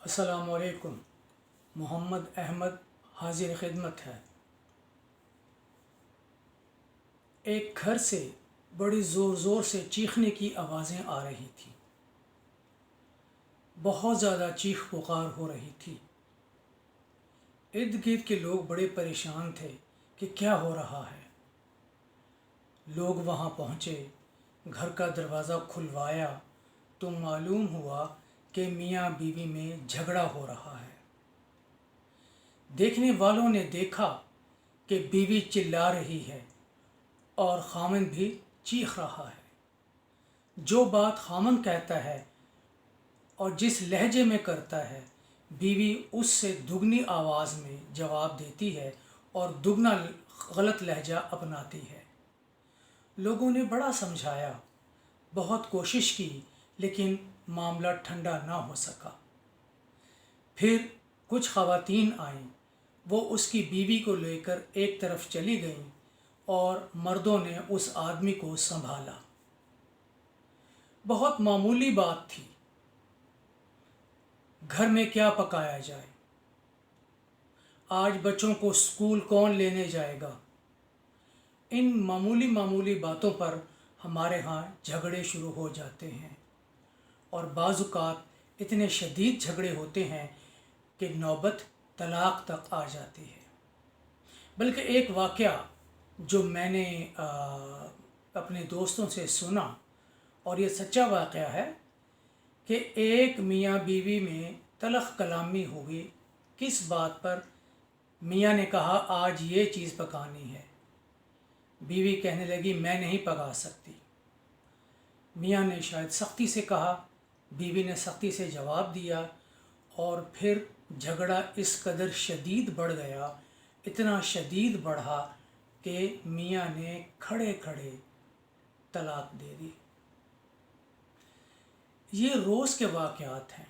السلام علیکم۔ محمد احمد حاضر خدمت ہے۔ ایک گھر سے بڑی زور زور سے چیخنے کی آوازیں آ رہی تھیں۔ بہت زیادہ چیخ پکار ہو رہی تھی۔ ارد گرد کے لوگ بڑے پریشان تھے کہ کیا ہو رہا ہے۔ لوگ وہاں پہنچے، گھر کا دروازہ کھلوایا تو معلوم ہوا کہ میاں بیوی میں جھگڑا ہو رہا ہے۔ دیکھنے والوں نے دیکھا کہ بیوی چلا رہی ہے اور خامند بھی چیخ رہا ہے۔ جو بات خامند کہتا ہے اور جس لہجے میں کرتا ہے، بیوی اس سے دگنی آواز میں جواب دیتی ہے اور دگنا غلط لہجہ اپناتی ہے۔ لوگوں نے بڑا سمجھایا، بہت کوشش کی، لیکن معاملہ ٹھنڈا نہ ہو سکا۔ پھر کچھ خواتین آئیں، وہ اس کی بیوی کو لے کر ایک طرف چلی گئیں اور مردوں نے اس آدمی کو سنبھالا۔ بہت معمولی بات تھی، گھر میں کیا پکایا جائے، آج بچوں کو اسکول کون لینے جائے گا۔ ان معمولی باتوں پر ہمارے ہاں جھگڑے شروع ہو جاتے ہیں، اور بعض اوقات اتنے شدید جھگڑے ہوتے ہیں کہ نوبت طلاق تک آ جاتی ہے۔ بلکہ ایک واقعہ جو میں نے اپنے دوستوں سے سنا، اور یہ سچا واقعہ ہے، کہ ایک میاں بیوی میں تلخ کلامی ہوئی۔ کس بات پر؟ میاں نے کہا آج یہ چیز پکانی ہے، بیوی کہنے لگی میں نہیں پکا سکتی۔ میاں نے شاید سختی سے کہا، بیوی نے سختی سے جواب دیا، اور پھر جھگڑا اس قدر شدید بڑھ گیا، اتنا شدید بڑھا کہ میاں نے کھڑے کھڑے طلاق دے دی۔ یہ روز کے واقعات ہیں۔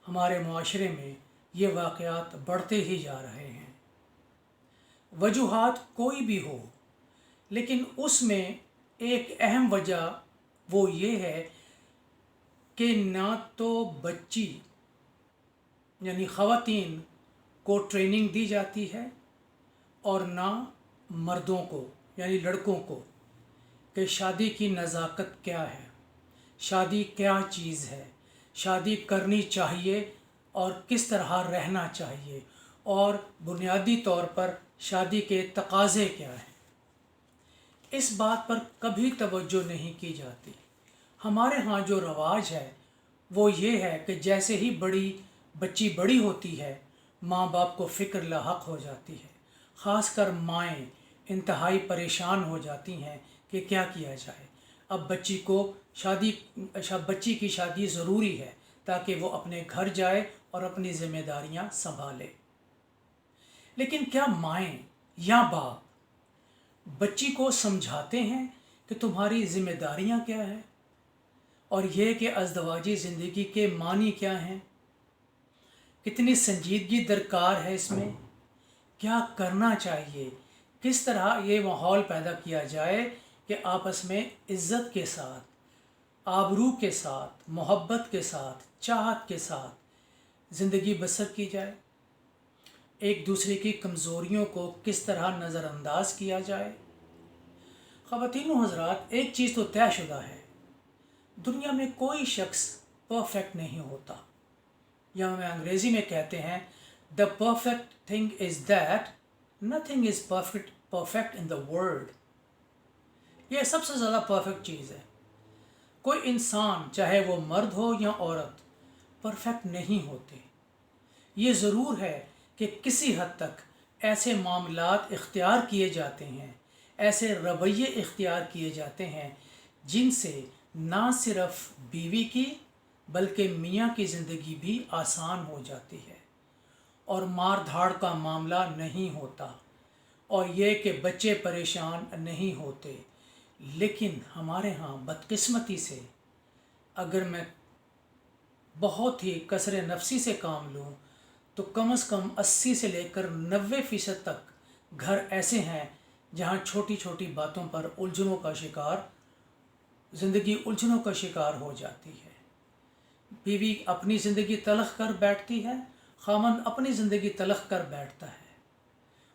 ہمارے معاشرے میں یہ واقعات بڑھتے ہی جا رہے ہیں۔ وجوہات کوئی بھی ہو، لیکن اس میں ایک اہم وجہ وہ یہ ہے کہ نہ تو بچی یعنی خواتین کو ٹریننگ دی جاتی ہے، اور نہ مردوں کو یعنی لڑکوں کو، کہ شادی کی نزاکت کیا ہے، شادی کیا چیز ہے، شادی کرنی چاہیے اور کس طرح رہنا چاہیے، اور بنیادی طور پر شادی کے تقاضے کیا ہیں۔ اس بات پر کبھی توجہ نہیں کی جاتی۔ ہمارے ہاں جو رواج ہے وہ یہ ہے کہ جیسے ہی بچی بڑی ہوتی ہے، ماں باپ کو فکر لاحق ہو جاتی ہے۔ خاص کر مائیں انتہائی پریشان ہو جاتی ہیں کہ کیا کیا جائے۔ اب بچی کی شادی ضروری ہے تاکہ وہ اپنے گھر جائے اور اپنی ذمہ داریاں سنبھالے۔ لیکن کیا مائیں یا باپ بچی کو سمجھاتے ہیں کہ تمہاری ذمہ داریاں کیا ہیں، اور یہ کہ ازدواجی زندگی کے معنی کیا ہیں، کتنی سنجیدگی درکار ہے اس میں، کیا کرنا چاہیے، کس طرح یہ ماحول پیدا کیا جائے کہ آپس میں عزت کے ساتھ، آبرو کے ساتھ، محبت کے ساتھ، چاہت کے ساتھ زندگی بسر کی جائے، ایک دوسرے کی کمزوریوں کو کس طرح نظر انداز کیا جائے۔ خواتین و حضرات، ایک چیز تو طے شدہ ہے، دنیا میں کوئی شخص پرفیکٹ نہیں ہوتا، یا ہمیں انگریزی میں کہتے ہیں the perfect thing is that nothing is perfect in the world۔ یہ سب سے زیادہ پرفیکٹ چیز ہے۔ کوئی انسان چاہے وہ مرد ہو یا عورت پرفیکٹ نہیں ہوتے۔ یہ ضرور ہے کہ کسی حد تک ایسے معاملات اختیار کیے جاتے ہیں، ایسے رویے اختیار کیے جاتے ہیں جن سے نہ صرف بیوی کی بلکہ میاں کی زندگی بھی آسان ہو جاتی ہے، اور مار دھاڑ کا معاملہ نہیں ہوتا، اور یہ کہ بچے پریشان نہیں ہوتے۔ لیکن ہمارے ہاں بدقسمتی سے، اگر میں بہت ہی کثر نفسی سے کام لوں تو کم از کم 80 سے لے کر 90% تک گھر ایسے ہیں جہاں چھوٹی چھوٹی باتوں پر زندگی الجھنوں کا شکار ہو جاتی ہے۔ बीवी अपनी ज़िंदगी तलख कर बैठती है, खामन अपनी ज़िंदगी तलख कर बैठता है।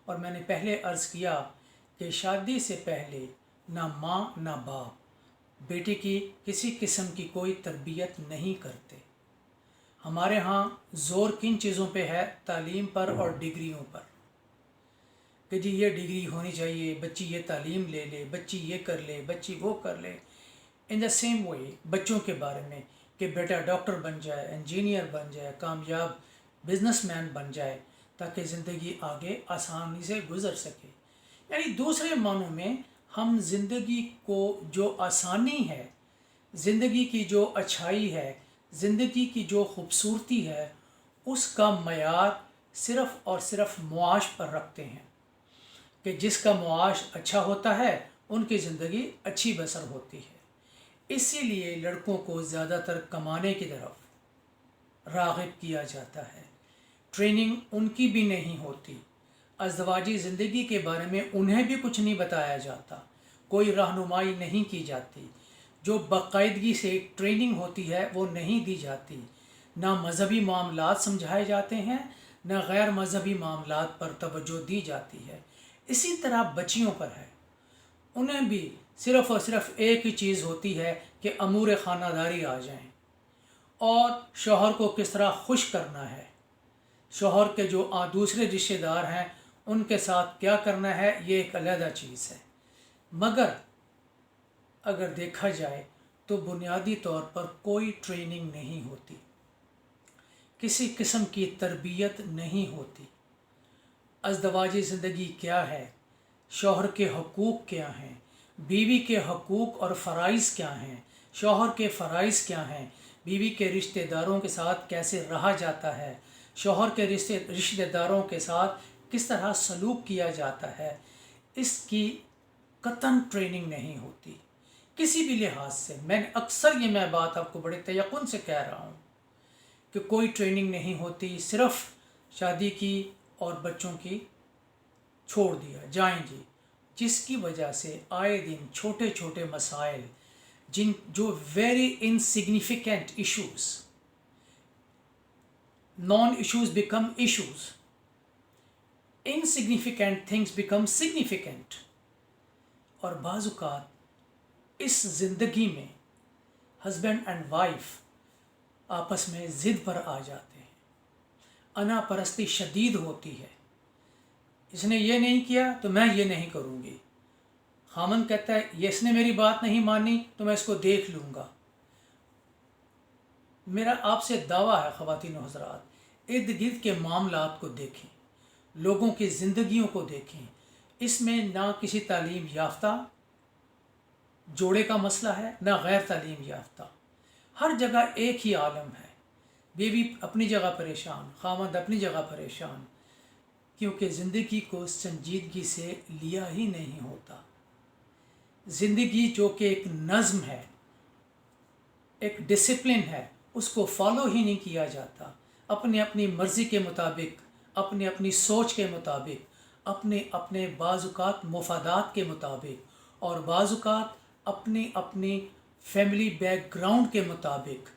और मैंने पहले अर्ज़ किया कि शादी से पहले ना माँ ना बाप बेटी की किसी किस्म की कोई तरबियत नहीं करते। हमारे यहाँ ज़ोर किन चीज़ों पे है? तालीम पर और डिग्रियों पर, कि जी ये डिग्री होनी चाहिए, बच्ची ये तालीम ले ले, बच्ची ये कर ले, बच्ची वो कर ले। इन द सेम वे बच्चों के बारे में कि बेटा डॉक्टर बन जाए, इंजीनियर बन जाए, कामयाब बिजनेसमैन बन जाए, ताकि ज़िंदगी आगे आसानी से गुजर सके। यानी दूसरे मानों में हम ज़िंदगी को जो आसानी है, ज़िंदगी की जो अच्छाई है, ज़िंदगी की जो खूबसूरती है, उसका मयार सिर्फ़ और सिर्फ मुआश पर रखते हैं कि जिसका मुआश अच्छा होता है उनकी ज़िंदगी अच्छी बसर होती है। इसीलिए लड़कों को ज़्यादातर कमाने की तरफ राग़िब किया जाता है। ट्रेनिंग उनकी भी नहीं होती, अज़दवाजी ज़िंदगी के बारे में उन्हें भी कुछ नहीं बताया जाता, कोई रहनुमाई नहीं की जाती। जो बाकायदगी से ट्रेनिंग होती है वो नहीं दी जाती। ना मज़हबी मामलात समझाए जाते हैं, ना गैर मज़हबी मामलात पर तवज्जो दी जाती है। इसी तरह बच्चियों पर है, उन्हें भी सिर्फ़ और सिर्फ एक ही चीज़ होती है कि अमूर ख़ानादारी आ जाएं, और शौहर को किस तरह खुश करना है, शौहर के जो दूसरे रिश्तेदार हैं उनके साथ क्या करना है, ये एक अलहदा चीज़ है। मगर अगर देखा जाए तो बुनियादी तौर पर कोई ट्रेनिंग नहीं होती, किसी किस्म की तरबियत नहीं होती। अज़दवाजी ज़िंदगी क्या है, शौहर के हकूक़ क्या हैं, बीवी के हकूक़ और फ़राइज़ क्या हैं, शौहर के फ़राइज़ क्या हैं, बीवी के रिश्तेदारों के साथ कैसे रहा जाता है, शौहर के रिश्तेदारों के साथ किस तरह सलूक किया जाता है, इसकी कतन ट्रेनिंग नहीं होती किसी भी लिहाज से। मैं बात आपको बड़े तयक़ुन से कह रहा हूँ कि कोई ट्रेनिंग नहीं होती, सिर्फ़ शादी की और बच्चों की छोड़ दिया जाएं जी, जिसकी वजह से आए दिन छोटे छोटे मसाइल जो very insignificant issues, non issues become issues, insignificant things become significant. और बाज़ुकात इस ज़िंदगी में हस्बैंड एंड वाइफ आपस में ज़िद पर आ जाते हैं, अना परस्ती शदीद होती है। इसने ये नहीं किया तो मैं ये नहीं करूँगी। खामन कहता है ये इसने मेरी बात नहीं मानी तो मैं इसको देख लूँगा। मेरा आपसे दावा है ख़वातीन व हज़रात, इर्द गिर्द के मामलात को देखें, लोगों की ज़िंदगियों को देखें। इसमें ना किसी तालीम याफ्ता जोड़े का मसला है, ना गैर तालीम याफ्ता। हर जगह एक ही आलम है, बीवी अपनी जगह परेशान, खामद अपनी जगह परेशान, क्योंकि ज़िंदगी को संजीदगी से लिया ही नहीं होता। ज़िंदगी जो कि एक नज़्म है, एक डिसिप्लिन है, उसको फॉलो ही नहीं किया जाता। अपनी अपनी मर्ज़ी के मुताबिक, अपनी अपनी सोच के मुताबिक, अपने अपने बाज़ुकात मुफादात के मुताबिक, और बाज़ुकात अपनी अपनी फैमिली बैकग्राउंड के मुताबिक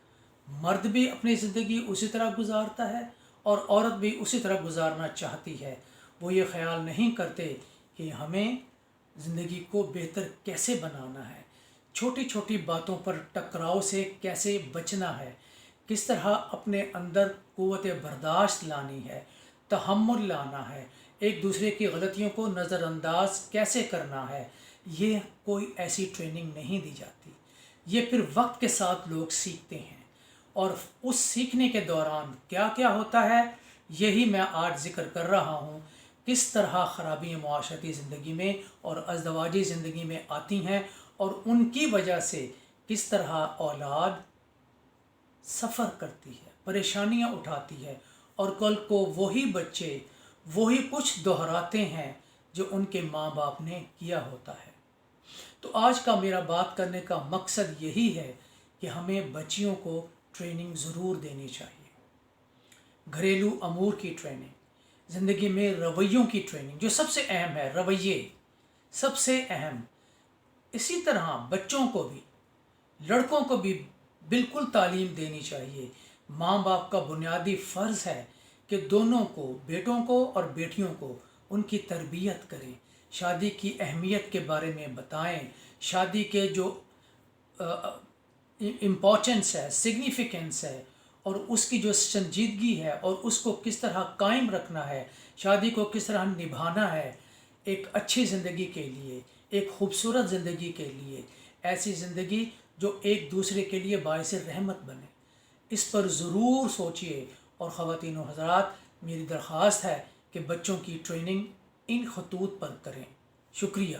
मर्द भी अपनी ज़िंदगी उसी तरह गुजारता है और औरत भी उसी तरह गुजारना चाहती है। वो ये ख्याल नहीं करते कि हमें ज़िंदगी को बेहतर कैसे बनाना है, छोटी छोटी बातों पर टकराव से कैसे बचना है, किस तरह अपने अंदर क़ुव्वत बर्दाश्त लानी है, तहम्मुल लाना है, एक दूसरे की गलतियों को नज़रअंदाज कैसे करना है। ये कोई ऐसी ट्रेनिंग नहीं दी जाती। ये फिर वक्त के साथ लोग सीखते हैं, और उस सीखने के दौरान क्या क्या होता है यही मैं आज ज़िक्र कर रहा हूँ। किस तरह ख़राबियाँ मुआशरती ज़िंदगी में और अज़दवाजी ज़िंदगी में आती हैं, और उनकी वजह से किस तरह औलाद सफ़र करती है, परेशानियाँ उठाती है, और कल को वही बच्चे वही कुछ दोहराते हैं जो उनके माँ बाप ने किया होता है। तो आज का मेरा बात करने का मकसद यही है कि हमें बच्चियों को ट्रेनिंग ज़रूर देनी चाहिए। घरेलू अमूर की ट्रेनिंग, ज़िंदगी में रवैयों की ट्रेनिंग जो सबसे अहम है, रवैये सबसे अहम। इसी तरह बच्चों को भी, लड़कों को भी بالکل تعلیم دینی چاہیے۔ ماں باپ کا بنیادی فرض ہے کہ دونوں کو، بیٹوں کو اور بیٹیوں کو، ان کی تربیت کریں، شادی کی اہمیت کے بارے میں بتائیں، شادی کے جو امپورٹنس ہے، سگنیفیکنس ہے، اور اس کی جو سنجیدگی ہے اور اس کو کس طرح قائم رکھنا ہے، شادی کو کس طرح نبھانا ہے ایک اچھی زندگی کے لیے، ایک خوبصورت زندگی کے لیے، ایسی زندگی جو ایک دوسرے کے لیے باعث رحمت بنے، اس پر ضرور سوچئے۔ اور خواتین و حضرات، میری درخواست ہے کہ بچوں کی ٹریننگ ان خطوط پر کریں۔ شکریہ۔